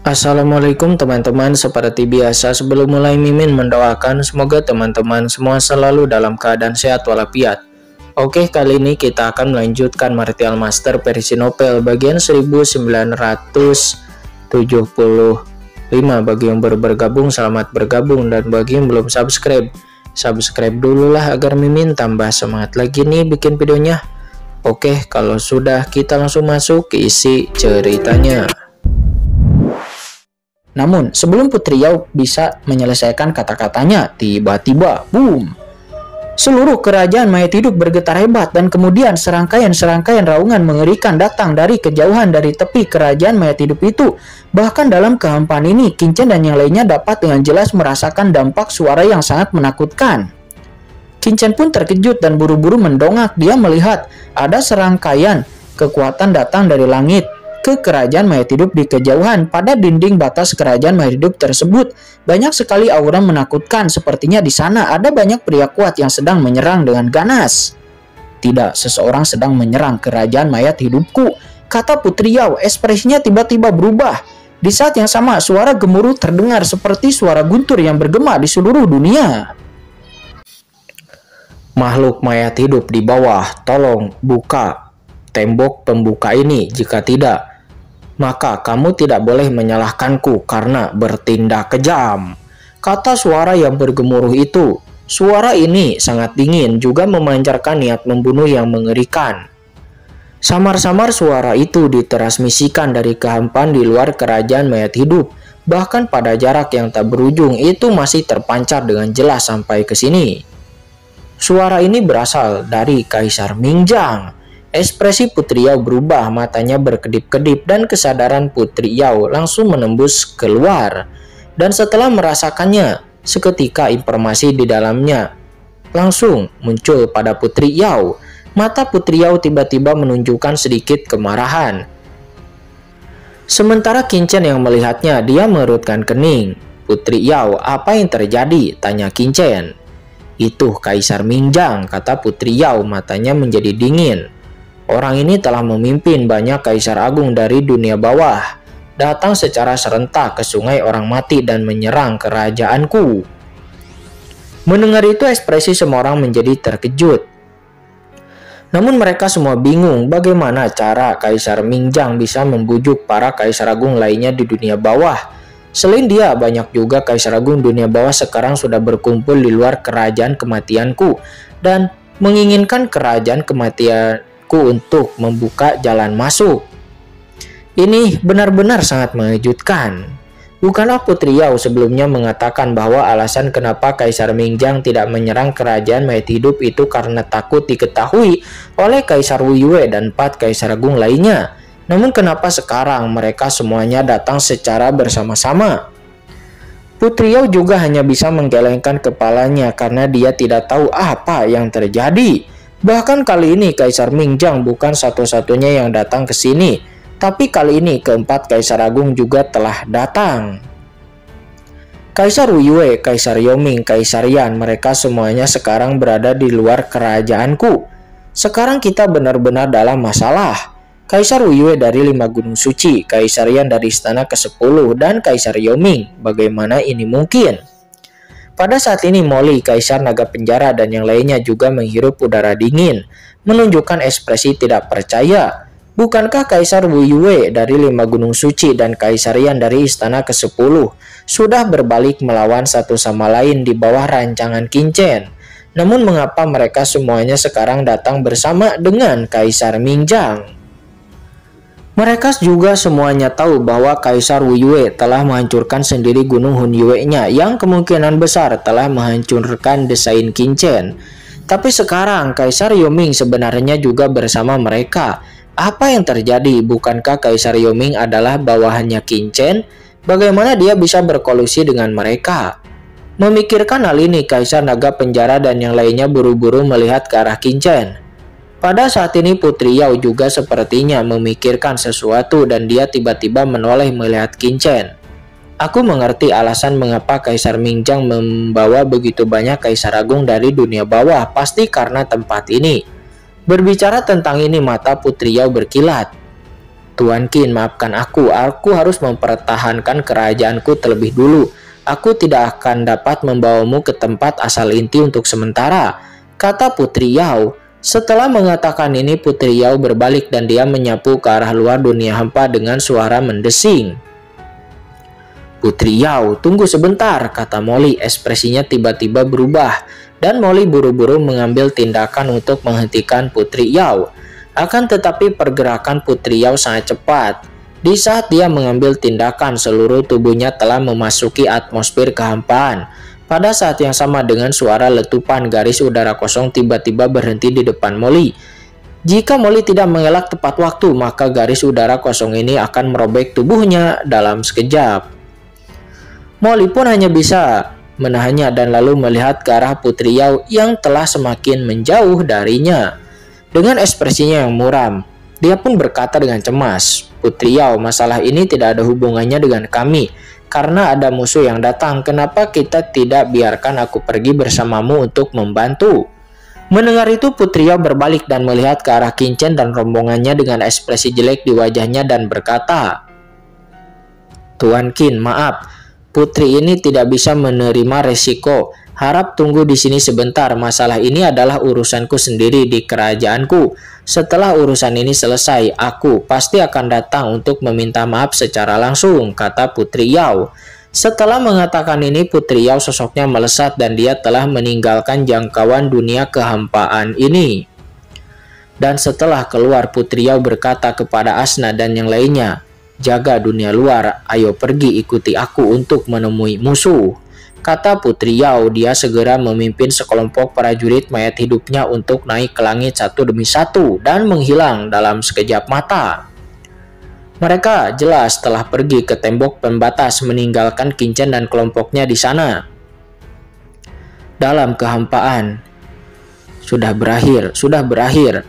Assalamualaikum teman-teman, seperti biasa sebelum mulai Mimin mendoakan semoga teman-teman semua selalu dalam keadaan sehat walafiat. Oke, kali ini kita akan melanjutkan Martial Master versi novel bagian 1975. Bagi yang baru bergabung, selamat bergabung, dan bagi yang belum subscribe dulu lah agar Mimin tambah semangat lagi nih bikin videonya. Oke, kalau sudah kita langsung masuk ke isi ceritanya. Namun, sebelum Putri Yao bisa menyelesaikan kata-katanya, tiba-tiba, boom! Seluruh kerajaan mayat hidup bergetar hebat dan kemudian serangkaian-serangkaian raungan mengerikan datang dari kejauhan dari tepi kerajaan mayat hidup itu. Bahkan dalam kehampaan ini, Qin Chen dan yang lainnya dapat dengan jelas merasakan dampak suara yang sangat menakutkan. Qin Chen pun terkejut dan buru-buru mendongak. Dia melihat ada serangkaian kekuatan datang dari langit ke kerajaan mayat hidup di kejauhan. Pada dinding batas kerajaan mayat hidup tersebut banyak sekali aura menakutkan. Sepertinya di sana ada banyak pria kuat yang sedang menyerang dengan ganas. Tidak, seseorang sedang menyerang kerajaan mayat hidupku, kata Putri Yao. Ekspresinya tiba-tiba berubah. Di saat yang sama suara gemuruh terdengar seperti suara guntur yang bergema di seluruh dunia. Makhluk mayat hidup di bawah, tolong buka tembok pembuka ini. Jika tidak, maka kamu tidak boleh menyalahkanku karena bertindak kejam, kata suara yang bergemuruh itu. Suara ini sangat dingin, juga memancarkan niat membunuh yang mengerikan. Samar-samar suara itu ditransmisikan dari kehampaan di luar kerajaan mayat hidup. Bahkan pada jarak yang tak berujung itu masih terpancar dengan jelas sampai ke sini. Suara ini berasal dari Kaisar Mingjang. Ekspresi Putri Yao berubah, matanya berkedip-kedip dan kesadaran Putri Yao langsung menembus keluar. Dan setelah merasakannya, seketika informasi di dalamnya langsung muncul pada Putri Yao. Mata Putri Yao tiba-tiba menunjukkan sedikit kemarahan. Sementara Qin Chen yang melihatnya, dia mengerutkan kening. Putri Yao, apa yang terjadi? Tanya Qin Chen. Itu Kaisar Mingjang, kata Putri Yao, matanya menjadi dingin. Orang ini telah memimpin banyak kaisar agung dari dunia bawah, datang secara serentak ke sungai orang mati dan menyerang kerajaanku. Mendengar itu ekspresi semua orang menjadi terkejut. Namun mereka semua bingung bagaimana cara Kaisar Mingjang bisa membujuk para kaisar agung lainnya di dunia bawah. Selain dia, banyak juga kaisar agung dunia bawah sekarang sudah berkumpul di luar kerajaan kematianku dan menginginkan kerajaan kematianku untuk membuka jalan masuk. Ini benar-benar sangat mengejutkan. Bukanlah Putri Yao sebelumnya mengatakan bahwa alasan kenapa Kaisar Mingjang tidak menyerang kerajaan mayat hidup itu karena takut diketahui oleh Kaisar Wu Yue dan 4 kaisar agung lainnya. Namun kenapa sekarang mereka semuanya datang secara bersama-sama? Putri Yao juga hanya bisa menggelengkan kepalanya karena dia tidak tahu apa yang terjadi. Bahkan kali ini Kaisar Mingjang bukan satu-satunya yang datang ke sini, tapi kali ini keempat kaisar agung juga telah datang. Kaisar Wu Yue, Kaisar Yoming, Kaisar Yan, mereka semuanya sekarang berada di luar kerajaanku. Sekarang kita benar-benar dalam masalah. Kaisar Wu Yue dari 5 gunung suci, Kaisar Yan dari istana ke-10, dan Kaisar Yoming. Bagaimana ini mungkin? Pada saat ini Molly, Kaisar Naga Penjara, dan yang lainnya juga menghirup udara dingin, menunjukkan ekspresi tidak percaya. Bukankah Kaisar Wu Yue dari 5 gunung suci dan Kaisar Yan dari istana ke-10 sudah berbalik melawan satu sama lain di bawah rancangan Qin Chen? Namun mengapa mereka semuanya sekarang datang bersama dengan Kaisar Mingjang? Mereka juga semuanya tahu bahwa Kaisar Wu Yue telah menghancurkan sendiri gunung Hun Yue-nya yang kemungkinan besar telah menghancurkan desain Qin Chen. Tapi sekarang Kaisar Yoming sebenarnya juga bersama mereka. Apa yang terjadi? Bukankah Kaisar Yoming adalah bawahannya Qin Chen? Bagaimana dia bisa berkolusi dengan mereka? Memikirkan hal ini, Kaisar Naga Penjara dan yang lainnya buru-buru melihat ke arah Qin Chen. Pada saat ini Putri Yao juga sepertinya memikirkan sesuatu dan dia tiba-tiba menoleh melihat Qin Chen. Aku mengerti alasan mengapa Kaisar Mingjang membawa begitu banyak kaisar agung dari dunia bawah, pasti karena tempat ini. Berbicara tentang ini, mata Putri Yao berkilat. Tuan Qin, maafkan aku harus mempertahankan kerajaanku terlebih dulu. Aku tidak akan dapat membawamu ke tempat asal inti untuk sementara, kata Putri Yao. Setelah mengatakan ini, Putri Yao berbalik dan dia menyapu ke arah luar dunia hampa dengan suara mendesing. Putri Yao, tunggu sebentar, kata Molly. Ekspresinya tiba-tiba berubah dan Molly buru-buru mengambil tindakan untuk menghentikan Putri Yao. Akan tetapi pergerakan Putri Yao sangat cepat. Di saat dia mengambil tindakan, seluruh tubuhnya telah memasuki atmosfer kehampaan. Pada saat yang sama dengan suara letupan, garis udara kosong tiba-tiba berhenti di depan Molly. Jika Molly tidak mengelak tepat waktu, maka garis udara kosong ini akan merobek tubuhnya dalam sekejap. Molly pun hanya bisa menahannya dan lalu melihat ke arah Putri Yao yang telah semakin menjauh darinya. Dengan ekspresinya yang muram, dia pun berkata dengan cemas, Putri Yao, masalah ini tidak ada hubungannya dengan kami. Karena ada musuh yang datang, kenapa kita tidak biarkan aku pergi bersamamu untuk membantu? Mendengar itu, Putri Yao berbalik dan melihat ke arah Qin Chen dan rombongannya dengan ekspresi jelek di wajahnya dan berkata, Tuan Qin, maaf, putri ini tidak bisa menerima resiko. Harap tunggu di sini sebentar. Masalah ini adalah urusanku sendiri di kerajaanku. Setelah urusan ini selesai, aku pasti akan datang untuk meminta maaf secara langsung, kata Putri Yao. Setelah mengatakan ini, Putri Yao sosoknya melesat dan dia telah meninggalkan jangkauan dunia kehampaan ini. Dan setelah keluar, Putri Yao berkata kepada Asna dan yang lainnya, jaga dunia luar, ayo pergi ikuti aku untuk menemui musuh. Kata Putri Yao, dia segera memimpin sekelompok prajurit mayat hidupnya untuk naik ke langit satu demi satu dan menghilang dalam sekejap mata. Mereka jelas telah pergi ke tembok pembatas meninggalkan Qin Chen dan kelompoknya di sana. Dalam kehampaan. Sudah berakhir.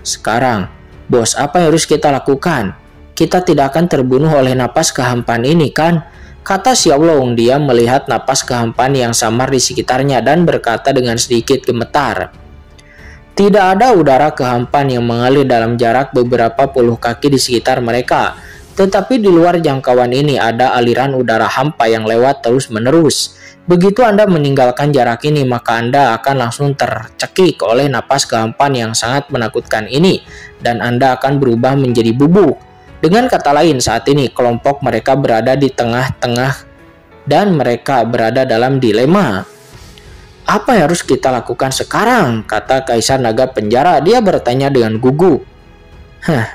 Sekarang, bos, apa yang harus kita lakukan? Kita tidak akan terbunuh oleh napas kehampaan ini, kan? Kata Xiaolong, dia melihat napas kehampaan yang samar di sekitarnya dan berkata dengan sedikit gemetar. Tidak ada udara kehampaan yang mengalir dalam jarak beberapa puluh kaki di sekitar mereka. Tetapi di luar jangkauan ini ada aliran udara hampa yang lewat terus-menerus. Begitu Anda meninggalkan jarak ini, maka Anda akan langsung tercekik oleh napas kehampaan yang sangat menakutkan ini. Dan Anda akan berubah menjadi bubuk. Dengan kata lain, saat ini kelompok mereka berada di tengah-tengah dan mereka berada dalam dilema. Apa yang harus kita lakukan sekarang? Kata Kaisar Naga Penjara. Dia bertanya dengan gugup.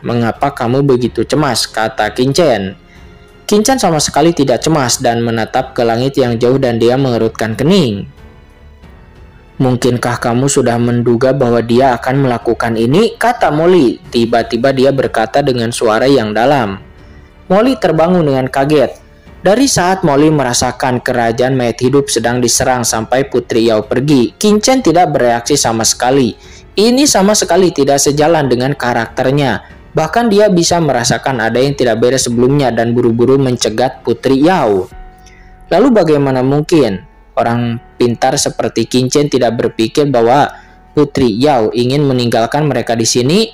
Mengapa kamu begitu cemas? Kata Qin Chen. Qin Chen sama sekali tidak cemas dan menatap ke langit yang jauh dan dia mengerutkan kening. Mungkinkah kamu sudah menduga bahwa dia akan melakukan ini? Kata Molly. Tiba-tiba dia berkata dengan suara yang dalam. Molly terbangun dengan kaget. Dari saat Molly merasakan kerajaan mayat hidup sedang diserang sampai Putri Yao pergi, Qin Chen tidak bereaksi sama sekali. Ini sama sekali tidak sejalan dengan karakternya. Bahkan dia bisa merasakan ada yang tidak beres sebelumnya dan buru-buru mencegat Putri Yao. Lalu bagaimana mungkin orang pintar seperti Qin Chen tidak berpikir bahwa Putri Yao ingin meninggalkan mereka di sini?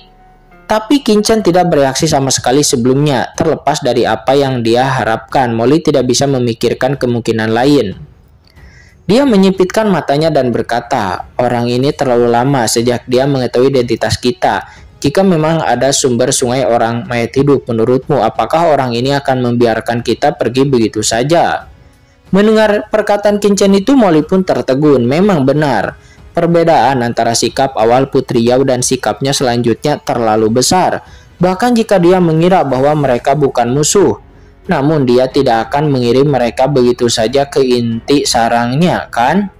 Tapi Qin Chen tidak bereaksi sama sekali sebelumnya. Terlepas dari apa yang dia harapkan, Molly tidak bisa memikirkan kemungkinan lain. Dia menyipitkan matanya dan berkata, orang ini terlalu lama sejak dia mengetahui identitas kita. Jika memang ada sumber sungai orang mayat hidup, menurutmu apakah orang ini akan membiarkan kita pergi begitu saja? Mendengar perkataan Qin Chen itu, Molly pun tertegun. Memang benar, perbedaan antara sikap awal Putri Yao dan sikapnya selanjutnya terlalu besar. Bahkan jika dia mengira bahwa mereka bukan musuh, namun dia tidak akan mengirim mereka begitu saja ke inti sarangnya, kan?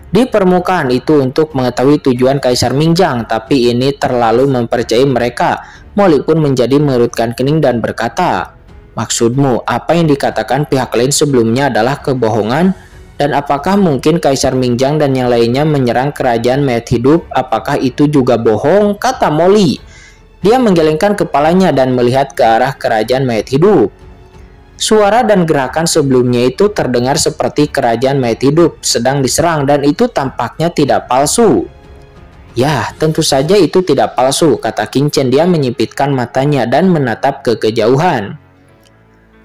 Di permukaan itu untuk mengetahui tujuan Kaisar Mingjang, tapi ini terlalu mempercayai mereka. Molly pun menjadi mengerutkan kening dan berkata, maksudmu, apa yang dikatakan pihak lain sebelumnya adalah kebohongan? Dan apakah mungkin Kaisar Mingjang dan yang lainnya menyerang kerajaan mayat hidup? Apakah itu juga bohong? Kata Molly. Dia menggelengkan kepalanya dan melihat ke arah kerajaan mayat hidup. Suara dan gerakan sebelumnya itu terdengar seperti kerajaan mayat hidup sedang diserang dan itu tampaknya tidak palsu. Ya, tentu saja itu tidak palsu, kata Qingchen. Dia menyipitkan matanya dan menatap ke kejauhan.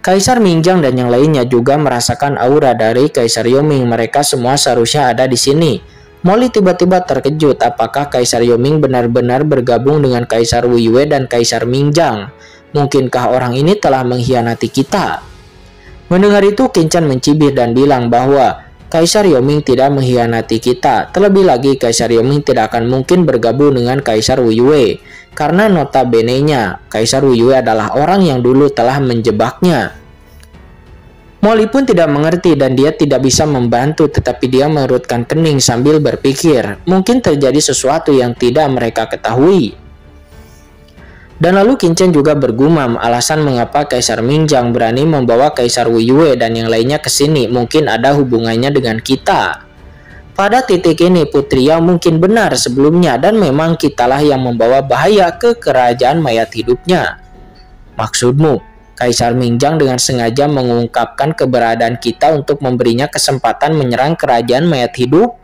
Kaisar Mingjang dan yang lainnya juga merasakan aura dari Kaisar Yoming. Mereka semua seharusnya ada di sini. Molly tiba-tiba terkejut. Apakah Kaisar Yoming benar-benar bergabung dengan Kaisar Wu Yue dan Kaisar Mingjang? Mungkinkah orang ini telah mengkhianati kita? Mendengar itu, Qingchen mencibir dan bilang bahwa Kaisar Yoming tidak mengkhianati kita. Terlebih lagi, Kaisar Yoming tidak akan mungkin bergabung dengan Kaisar Wu Yue. Karena notabene-nya, Kaisar Wu Yue adalah orang yang dulu telah menjebaknya. Molly pun tidak mengerti dan dia tidak bisa membantu, tetapi dia mengerutkan kening sambil berpikir, mungkin terjadi sesuatu yang tidak mereka ketahui. Dan lalu Qingchen juga bergumam alasan mengapa Kaisar Mingjang berani membawa Kaisar Wu Yue dan yang lainnya ke sini, mungkin ada hubungannya dengan kita. Pada titik ini Putri Yao mungkin benar sebelumnya dan memang kitalah yang membawa bahaya ke kerajaan mayat hidupnya. Maksudmu, Kaisar Mingjang dengan sengaja mengungkapkan keberadaan kita untuk memberinya kesempatan menyerang kerajaan mayat hidup?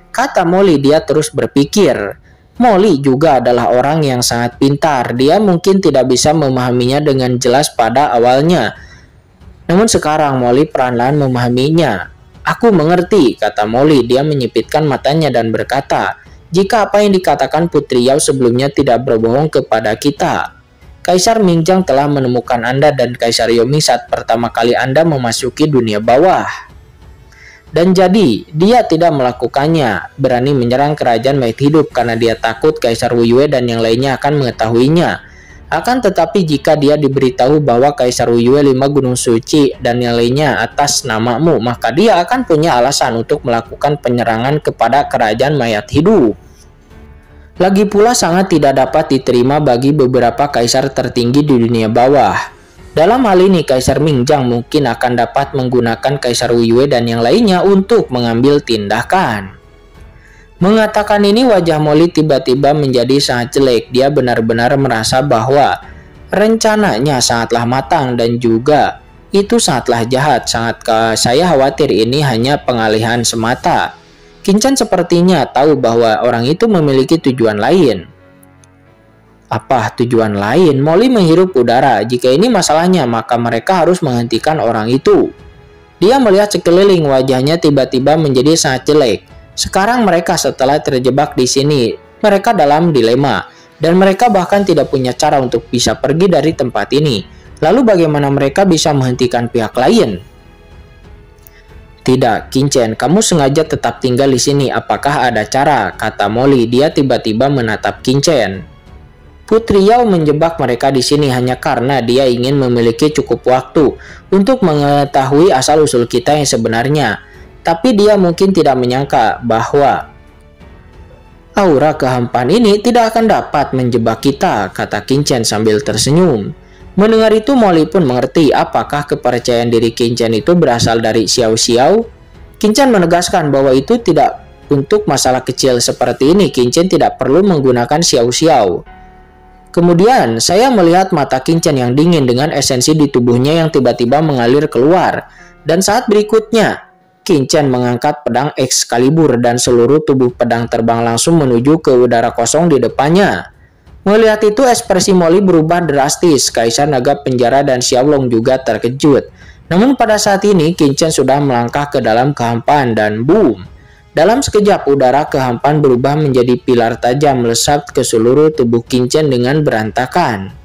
Kata Molly. Dia terus berpikir. Molly juga adalah orang yang sangat pintar. Dia mungkin tidak bisa memahaminya dengan jelas pada awalnya. Namun sekarang Molly perlahan-lahan memahaminya. Aku mengerti, kata Molly. Dia menyipitkan matanya dan berkata, jika apa yang dikatakan Putri Yao sebelumnya tidak berbohong kepada kita, Kaisar Mingjang telah menemukan Anda dan Kaisar Yoming saat pertama kali Anda memasuki dunia bawah. Dan jadi, dia tidak melakukannya, berani menyerang kerajaan mayat hidup karena dia takut Kaisar Wu Yue dan yang lainnya akan mengetahuinya. Akan tetapi jika dia diberitahu bahwa Kaisar Wu Yue 5 gunung suci dan yang lainnya atas namamu, maka dia akan punya alasan untuk melakukan penyerangan kepada kerajaan mayat hidup. Lagi pula sangat tidak dapat diterima bagi beberapa kaisar tertinggi di dunia bawah. Dalam hal ini Kaisar Mingjang mungkin akan dapat menggunakan Kaisar Wu Yue dan yang lainnya untuk mengambil tindakan. Mengatakan ini wajah Molly tiba-tiba menjadi sangat jelek. Dia benar-benar merasa bahwa rencananya sangatlah matang dan juga itu sangatlah jahat. Saya khawatir ini hanya pengalihan semata. Qingchen sepertinya tahu bahwa orang itu memiliki tujuan lain. Apa tujuan lain? Molly menghirup udara. Jika ini masalahnya, maka mereka harus menghentikan orang itu. Dia melihat sekeliling, wajahnya tiba-tiba menjadi sangat jelek. Sekarang mereka setelah terjebak di sini, mereka dalam dilema. Dan mereka bahkan tidak punya cara untuk bisa pergi dari tempat ini. Lalu bagaimana mereka bisa menghentikan pihak lain? Tidak, Qingchen, kamu sengaja tetap tinggal di sini. Apakah ada cara? Kata Molly. Dia tiba-tiba menatap Qingchen. Putri Yao menjebak mereka di sini hanya karena dia ingin memiliki cukup waktu untuk mengetahui asal-usul kita yang sebenarnya. Tapi dia mungkin tidak menyangka bahwa aura kehampaan ini tidak akan dapat menjebak kita, kata Qingchen sambil tersenyum. Mendengar itu Molly pun mengerti apakah kepercayaan diri Qingchen itu berasal dari Xiao Xiao. Qingchen menegaskan bahwa itu tidak untuk masalah kecil seperti ini. Qingchen tidak perlu menggunakan Xiao Xiao. Kemudian saya melihat mata Qingchen yang dingin dengan esensi di tubuhnya yang tiba-tiba mengalir keluar. Dan saat berikutnya, Qingchen mengangkat pedang Excalibur dan seluruh tubuh pedang terbang langsung menuju ke udara kosong di depannya. Melihat itu ekspresi Molly berubah drastis. Kaisar Naga Penjara dan Xiaolong juga terkejut. Namun pada saat ini Qingchen sudah melangkah ke dalam kehampaan dan boom. Dalam sekejap, udara kehampaan berubah menjadi pilar tajam melesat ke seluruh tubuh Qingchen dengan berantakan.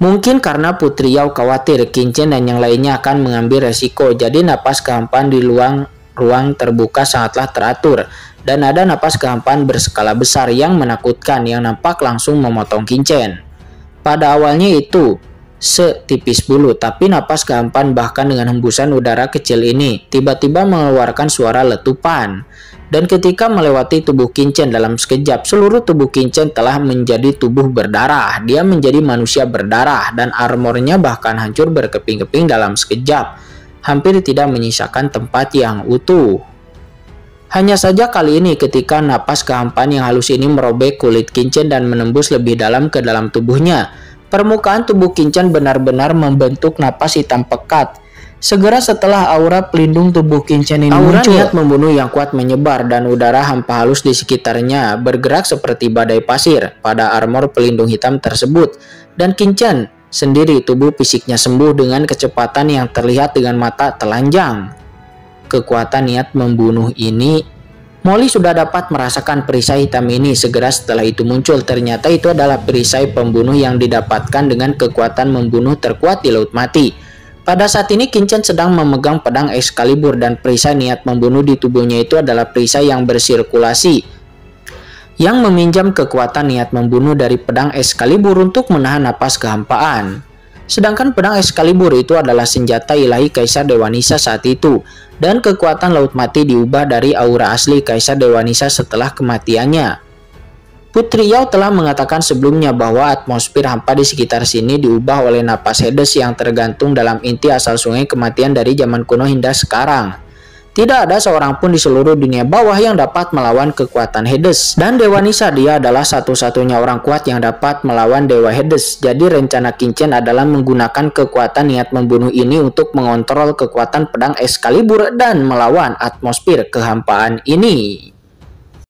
Mungkin karena Putri Yao khawatir Qingchen dan yang lainnya akan mengambil resiko, jadi napas kehampaan di ruang terbuka sangatlah teratur, dan ada napas kehampaan berskala besar yang menakutkan yang nampak langsung memotong Qingchen. Pada awalnya itu setipis bulu, tapi napas kehampaan bahkan dengan hembusan udara kecil ini tiba-tiba mengeluarkan suara letupan. Dan ketika melewati tubuh Qingchen dalam sekejap, seluruh tubuh Qingchen telah menjadi tubuh berdarah. Dia menjadi manusia berdarah dan armornya bahkan hancur berkeping-keping dalam sekejap, hampir tidak menyisakan tempat yang utuh. Hanya saja kali ini ketika napas kehampaan yang halus ini merobek kulit Qingchen dan menembus lebih dalam ke dalam tubuhnya, permukaan tubuh Qingchen benar-benar membentuk napas hitam pekat Segera setelah aura pelindung tubuh Qinchen ini muncul, niat membunuh yang kuat menyebar dan udara hampa halus di sekitarnya bergerak seperti badai pasir pada armor pelindung hitam tersebut. Dan Qinchen sendiri tubuh fisiknya sembuh dengan kecepatan yang terlihat dengan mata telanjang. Kekuatan niat membunuh ini, Molly sudah dapat merasakan perisai hitam ini. Segera setelah itu muncul, ternyata itu adalah perisai pembunuh yang didapatkan dengan kekuatan membunuh terkuat di Laut Mati. Pada saat ini Qinchen sedang memegang pedang Excalibur dan perisai niat membunuh di tubuhnya itu adalah perisai yang bersirkulasi yang meminjam kekuatan niat membunuh dari pedang Excalibur untuk menahan napas kehampaan. Sedangkan pedang Excalibur itu adalah senjata ilahi Kaisar Dewa Nisa saat itu, dan kekuatan Laut Mati diubah dari aura asli Kaisar Dewa Nisa setelah kematiannya. Putri Yao telah mengatakan sebelumnya bahwa atmosfer hampa di sekitar sini diubah oleh napas Hades yang tergantung dalam inti asal sungai kematian dari zaman kuno hingga sekarang. Tidak ada seorang pun di seluruh dunia bawah yang dapat melawan kekuatan Hades. Dan Dewa Nisa, dia adalah satu-satunya orang kuat yang dapat melawan Dewa Hades. Jadi rencana Qinchen adalah menggunakan kekuatan niat membunuh ini untuk mengontrol kekuatan pedang Excalibur dan melawan atmosfer kehampaan ini.